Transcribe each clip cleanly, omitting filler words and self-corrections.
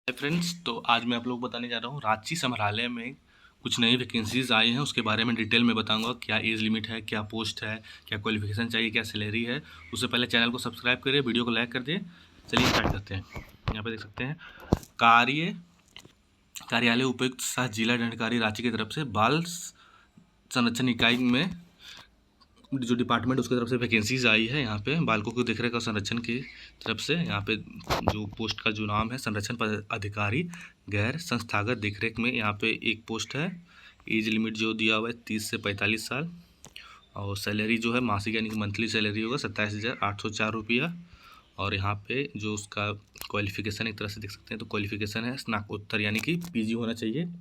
Hi friends, तो आज मैं आप लोग को बताने जा रहा हूँ रांची संग्रहालय में कुछ नई वैकेंसीज आई हैं। उसके बारे में डिटेल में बताऊंगा। क्या एज लिमिट है, क्या पोस्ट है, क्या क्वालिफिकेशन चाहिए, क्या सैलरी है। उससे पहले चैनल को सब्सक्राइब करिए, वीडियो को लाइक कर दिए। चलिए स्टार्ट करते हैं। यहाँ पे देख सकते हैं कार्यालय उपायुक्त सह जिला दंडाधिकारी रांची की तरफ से बाल संरक्षण इकाई में जो डिपार्टमेंट उसकी तरफ से वैकेंसीज आई है। यहाँ पे बालकों की देखरेख और संरक्षण की तरफ से यहाँ पे जो पोस्ट का जो नाम है संरक्षण अधिकारी गैर संस्थागत देखरेख में यहाँ पे एक पोस्ट है। एज लिमिट जो दिया हुआ है 30 से 45 साल और सैलरी जो है मासिक यानी कि मंथली सैलरी होगा 27,804 रुपया। और यहाँ पे जो उसका क्वालिफिकेशन एक तरह से देख सकते हैं तो क्वालिफिकेशन है स्नातकोत्तर यानी कि पीजी होना चाहिए।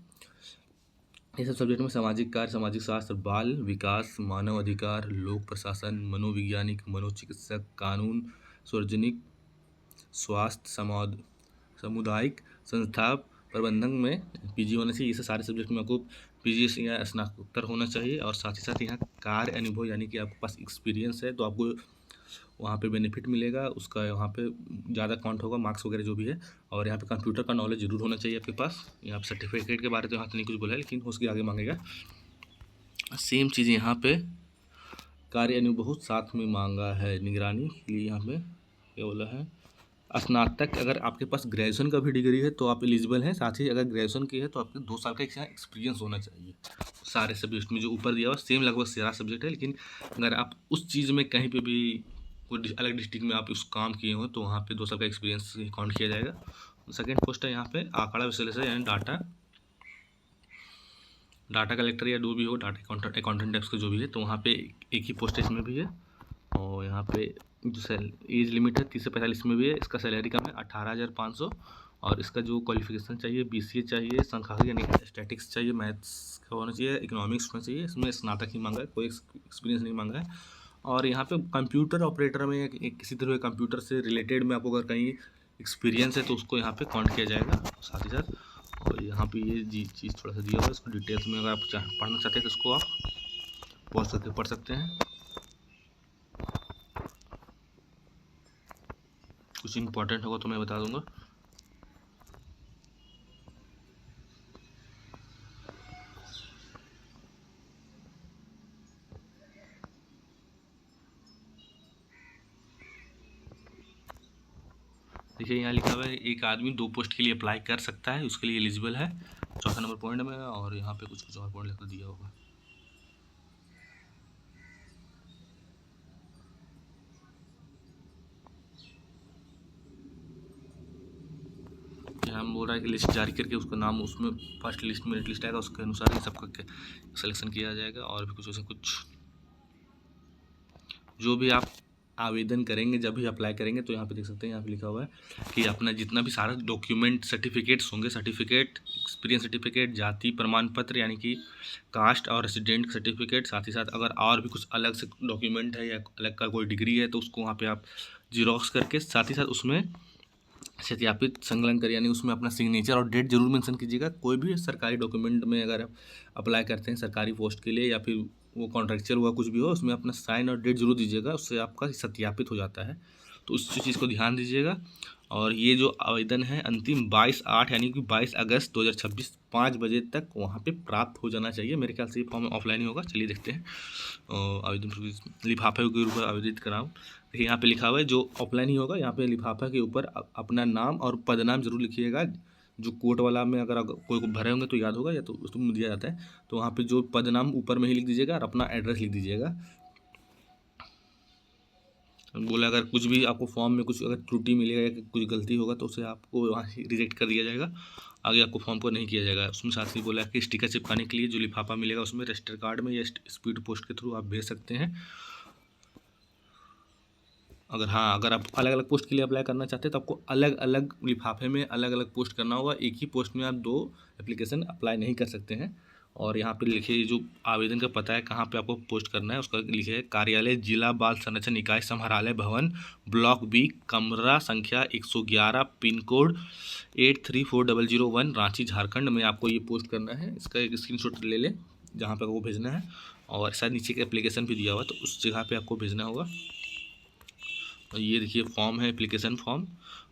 ये सब सब्जेक्ट में सामाजिक कार्य, सामाजिक शास्त्र, बाल विकास, मानव अधिकार, लोक प्रशासन, मनोवैज्ञानिक, मनोचिकित्सक, कानून, सार्वजनिक स्वास्थ्य, सामुदायिक संस्था प्रबंधन में पीजी होना चाहिए। ये सारे सब्जेक्ट में आपको पीजी या स्नातकोत्तर होना चाहिए। और साथ ही साथ यहाँ कार्य अनुभव यानी कि आपके पास एक्सपीरियंस है तो आपको वहाँ पे बेनिफिट मिलेगा, उसका वहाँ पे ज़्यादा काउंट होगा, मार्क्स वगैरह जो भी है। और यहाँ पे कंप्यूटर का नॉलेज जरूर होना चाहिए आपके पास। यहाँ पे सर्टिफिकेट के बारे में यहाँ तो नहीं कुछ बोला है, लेकिन उसके आगे मांगेगा। सेम चीज़ यहाँ पे कार्य अनुभव साथ में मांगा है। निगरानी के लिए यहाँ पे क्या बोला है, स्नातक अगर आपके पास ग्रेजुएशन का भी डिग्री है तो आप एलिजिबल हैं। साथ ही अगर ग्रेजुएशन की है तो आपके 2 साल का एक्सपीरियंस होना चाहिए। सारे सब्जेक्ट में जो ऊपर दिया हुआ सेम लगभग सारा सब्जेक्ट है, लेकिन अगर आप उस चीज़ में कहीं पे भी कोई अलग डिस्ट्रिक्ट में आप उस काम किए हो तो वहाँ पे 2 साल का एक्सपीरियंस काउंट किया जाएगा। सेकेंड पोस्ट है यहाँ पे आंकड़ा विश्लेषण यानी डाटा कलेक्टर या जो भी हो, डाटा अकाउंटेंट टाइप्स का जो भी है, तो वहाँ पे एक ही पोस्ट इसमें भी है। और यहाँ पे जो एज लिमिट है 30 से 45 में भी है। इसका सैलरी कम है 18,500। और इसका जो क्वालिफिकेशन चाहिए बीसीए चाहिए, सांख्यिकी यानी स्टैटिक्स चाहिए, मैथ्स का होना चाहिए, इकोनॉमिक्स होना चाहिए। इसमें स्नातक ही मांगा है, कोई एक्सपीरियंस नहीं मांगा है। और यहाँ पे कंप्यूटर ऑपरेटर में किसी तरह कंप्यूटर से रिलेटेड में आपको अगर कहीं एक्सपीरियंस है तो उसको यहाँ पे काउंट किया जाएगा साथ ही साथ। और यहाँ पे ये चीज़ थोड़ा सा दिया हुआ है, इसको डिटेल्स में अगर आप पढ़ना चाहते हैं तो इसको आप पॉज करके पढ़ सकते हैं। कुछ इंपॉर्टेंट होगा तो मैं बता दूंगा। देखिए यहाँ लिखा हुआ है एक आदमी 2 पोस्ट के लिए अप्लाई कर सकता है, उसके लिए एलिजिबल है। चौथा नंबर पॉइंट में। और यहाँ पे कुछ और पॉइंट लिखकर दिया होगा। हम बोल रहा है कि लिस्ट जारी करके उसका नाम उसमें फर्स्ट लिस्ट मेरिट लिस्ट आएगा, उसके अनुसार ही सबका सिलेक्शन किया जाएगा। और भी कुछ ऐसा कुछ जो भी आप आवेदन करेंगे, जब भी अप्लाई करेंगे तो यहाँ पे देख सकते हैं, यहाँ पे लिखा हुआ है कि अपना जितना भी सारा डॉक्यूमेंट सर्टिफिकेट्स होंगे, सर्टिफिकेट, एक्सपीरियंस सर्टिफिकेट, जाति प्रमाण पत्र यानी कि कास्ट और रेसिडेंट सर्टिफिकेट, साथ ही साथ अगर और भी कुछ अलग से डॉक्यूमेंट है या अलग का कोई डिग्री है तो उसको वहाँ पे आप जीरोक्स करके साथ ही साथ उसमें सत्यापित संकलन कर यानी उसमें अपना सिग्नेचर और डेट जरूर मेंशन कीजिएगा। कोई भी सरकारी डॉक्यूमेंट में अगर आप अप्लाई करते हैं सरकारी पोस्ट के लिए या फिर वो कॉन्ट्रेक्चुअल हुआ कुछ भी हो, उसमें अपना साइन और डेट जरूर दीजिएगा, उससे आपका सत्यापित हो जाता है। तो उस चीज़ को ध्यान दीजिएगा। और ये जो आवेदन है अंतिम 22/8 यानी कि 22 अगस्त 2026 5 बजे तक वहाँ पे प्राप्त हो जाना चाहिए। मेरे ख्याल से ये फॉर्म ऑफलाइन ही होगा। चलिए देखते हैं। आवेदन लिफाफे के ऊपर आवेदित कराओ। देखिए यहाँ पे लिखा हुआ है जो ऑफलाइन ही होगा। यहाँ पे लिफाफा के ऊपर अपना नाम और पदनाम जरूर लिखिएगा। जो कोर्ट वाला में अगर कोई को भरे होंगे तो याद होगा, या तो उसमें दिया जाता है। तो वहाँ पे जो पदनाम ऊपर में ही लिख दीजिएगा और अपना एड्रेस लिख दीजिएगा। बोला अगर कुछ भी आपको फॉर्म में कुछ अगर त्रुटि मिलेगा या कुछ गलती होगा तो उसे आपको वहाँ से रिजेक्ट कर दिया जाएगा, आगे आपको फॉर्म को नहीं किया जाएगा। उसमें साथ ही बोला कि स्टिकर चिपकाने के लिए जो लिफाफा मिलेगा उसमें रजिस्टर कार्ड में या स्पीड पोस्ट के थ्रू आप भेज सकते हैं। अगर आप अलग अलग पोस्ट के लिए अप्लाई करना चाहते हैं तो आपको अलग अलग लिफाफे में अलग अलग पोस्ट करना होगा। एक ही पोस्ट में आप 2 एप्लीकेशन अप्लाई नहीं कर सकते हैं। और यहाँ पे लिखिए जो आवेदन का पता है कहाँ पे आपको पोस्ट करना है, उसका लिखिए कार्यालय जिला बाल संरक्षण इकाई संग्रहालय भवन ब्लॉक बी कमरा संख्या 111 पिन कोड 834001 रांची झारखंड में आपको ये पोस्ट करना है। इसका एक स्क्रीनशॉट ले लें जहाँ पे आपको भेजना है। और शायद नीचे का एप्लीकेशन भी दिया हुआ तो उस जगह पे आपको भेजना होगा। ये देखिए फॉर्म है, एप्लीकेशन फॉर्म।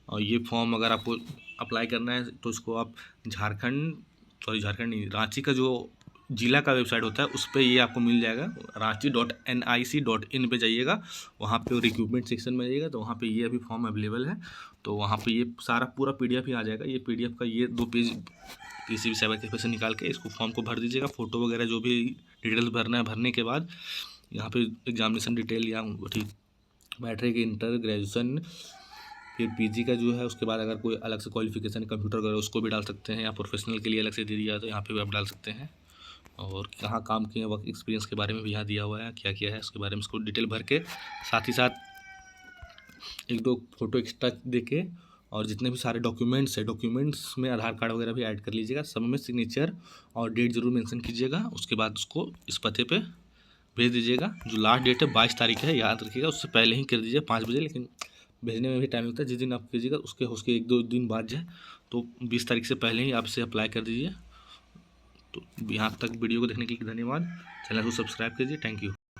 और ये फॉर्म अगर आपको अप्लाई करना है तो इसको आप झारखंड नहीं, रांची का जो जिला का वेबसाइट होता है उस पर ये आपको मिल जाएगा। ranchi.nic.in पे जाइएगा, वहाँ पे रिक्रूटमेंट सेक्शन में जाइएगा तो वहाँ पे ये अभी फॉर्म अवेलेबल है। तो वहाँ पे ये सारा पूरा PDF ही आ जाएगा। ये PDF का ये 2 पेज किसी भी साइबर कैफे से निकाल के इसको फॉर्म को भर दीजिएगा। फ़ोटो वगैरह जो भी डिटेल्स भरना है, भरने के बाद यहाँ पे एग्जामिनेशन डिटेल या ठीक मैट्रिक, इंटर, ग्रेजुएशन, फिर PG का जो है, उसके बाद अगर कोई अलग से क्वालिफिकेशन कंप्यूटर वगैरह उसको भी डाल सकते हैं, या प्रोफेशनल के लिए अलग से दे दिया तो यहाँ पे भी आप डाल सकते हैं। और कहाँ काम किए, वर्क एक्सपीरियंस के बारे में भी यहाँ दिया हुआ है, क्या किया है उसके बारे में उसको डिटेल भर के, साथ ही साथ 1-2 फ़ोटो एक्स्ट्रा दे के, और जितने भी सारे डॉक्यूमेंट्स है, डॉक्यूमेंट्स में आधार कार्ड वगैरह भी ऐड कर लीजिएगा। सब में सिग्नेचर और डेट ज़रूर मेंशन कीजिएगा। उसके बाद उसको इस पते पे भेज दीजिएगा। जो लास्ट डेट है 22 तारीख है, याद रखिएगा। उससे पहले ही कर दीजिए 5 बजे, लेकिन भेजने में भी टाइम लगता है। जिस दिन आप कीजिएगा उसके 1-2 दिन बाद जाए तो 20 तारीख से पहले ही आप इसे अप्लाई कर दीजिए। तो यहाँ तक वीडियो को देखने के लिए धन्यवाद। चैनल को सब्सक्राइब कीजिए। Thank you.